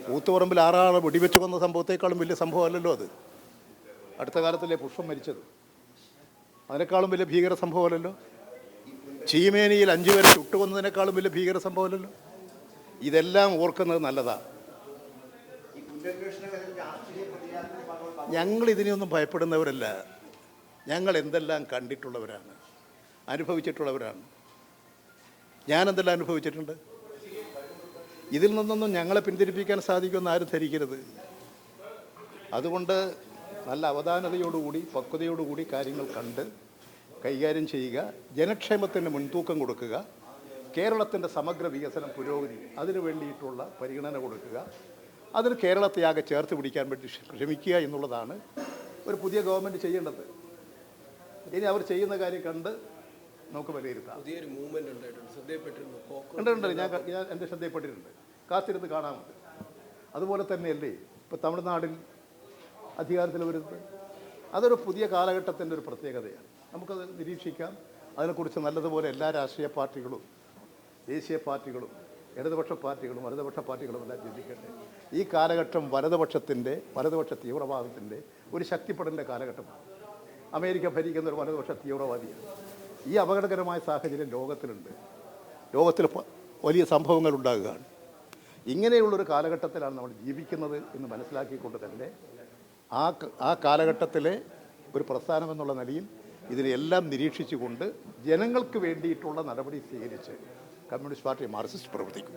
കൂത്തുപറമ്പിൽ 6 ആളെ വെടിവെച്ച് കൊന്ന സംഭവത്തെക്കാളും വലിയ സംഭവമല്ലല്ലോ അത്. അടുത്ത കാലത്തല്ലേ പുഷ്പം മരിച്ചത്. അതിനേക്കാളും വലിയ ഭീകര സംഭവമല്ലല്ലോ. ചീമേനിയിൽ 5 പേരെ ചുട്ടുകൊന്നതിനേക്കാളും വലിയ ഭീകര സംഭവമല്ലല്ലോ. ഇതെല്ലാം ഓർക്കുന്നത് നല്ലതാണ്. ഞങ്ങൾ ഇതിനെയൊന്നും ഭയപ്പെടുന്നവരല്ല. ഞങ്ങൾ എന്തെല്ലാം കണ്ടിട്ടുള്ളവരാണ്, അനുഭവിച്ചിട്ടുള്ളവരാണ്. ഞാനെന്തെല്ലാം അനുഭവിച്ചിട്ടുണ്ട്. ഇതിൽ നിന്നൊന്നും ഞങ്ങളെ പിന്തിരിപ്പിക്കാൻ സാധിക്കുമെന്ന് ആരും ധരിക്കരുത്. അതുകൊണ്ട് നല്ല അവധാനതയോടുകൂടി പക്വതയോടുകൂടി കാര്യങ്ങൾ കണ്ട് കൈകാര്യം ചെയ്യുക, ജനക്ഷേമത്തിന് മുൻതൂക്കം കൊടുക്കുക, കേരളത്തിൻ്റെ സമഗ്ര വികസനം പുരോഗതി അതിനു വേണ്ടിയിട്ടുള്ള പരിഗണന കൊടുക്കുക, അതിന് കേരളത്തെ ആകെ ചേർത്ത് പിടിക്കാൻ വേണ്ടി ശ്രമിക്കുക എന്നുള്ളതാണ് ഒരു പുതിയ ഗവൺമെൻറ് ചെയ്യേണ്ടത്. ഇനി അവർ ചെയ്യുന്ന കാര്യം കണ്ട് നമുക്ക് വിലയിരുത്താം. പുതിയൊരു മൂവ്മെന്റ് ഉണ്ടായിട്ടുണ്ട്, ശ്രദ്ധയപ്പെട്ടിരുന്നു. ഉണ്ട്, ഞാൻ എൻ്റെ ശ്രദ്ധയപ്പെട്ടിട്ടുണ്ട്. കാത്തിരുന്ന് കാണാറുണ്ട്. അതുപോലെ തന്നെയല്ലേ ഇപ്പോൾ തമിഴ്നാടിൽ അധികാരത്തിൽ വരുന്നത്. അതൊരു പുതിയ കാലഘട്ടത്തിൻ്റെ ഒരു പ്രത്യേകതയാണ്. നമുക്കത് നിരീക്ഷിക്കാം. അതിനെക്കുറിച്ച് നല്ലതുപോലെ എല്ലാ രാഷ്ട്രീയ പാർട്ടികളും, ദേശീയ പാർട്ടികളും, ഇടതുപക്ഷ പാർട്ടികളും വലതുപക്ഷ പാർട്ടികളും എല്ലാം ചിന്തിക്കട്ടെ. ഈ കാലഘട്ടം വലതുപക്ഷ തീവ്രവാദത്തിൻ്റെ ഒരു ശക്തിപ്പെടലിൻ്റെ കാലഘട്ടമാണ്. അമേരിക്ക ഭരിക്കുന്ന ഒരു വലതുപക്ഷ തീവ്രവാദിയാണ്. ഈ അപകടകരമായ സാഹചര്യം ലോകത്തിലുണ്ട്. ലോകത്തിൽ വലിയ സംഭവങ്ങൾ ഉണ്ടാകുകയാണ്. ഇങ്ങനെയുള്ളൊരു കാലഘട്ടത്തിലാണ് നമ്മൾ ജീവിക്കുന്നത് എന്ന് മനസ്സിലാക്കിക്കൊണ്ട് തന്നെ ആ കാലഘട്ടത്തിലെ ഒരു പ്രസ്ഥാനം എന്നുള്ള നിലയിൽ ഇതിനെല്ലാം നിരീക്ഷിച്ചുകൊണ്ട് ജനങ്ങൾക്ക് വേണ്ടിയിട്ടുള്ള നടപടി സ്വീകരിച്ച് കമ്മ്യൂണിസ്റ്റ് പാർട്ടി മാർക്സിസ്റ്റ് പ്രവർത്തിക്കും.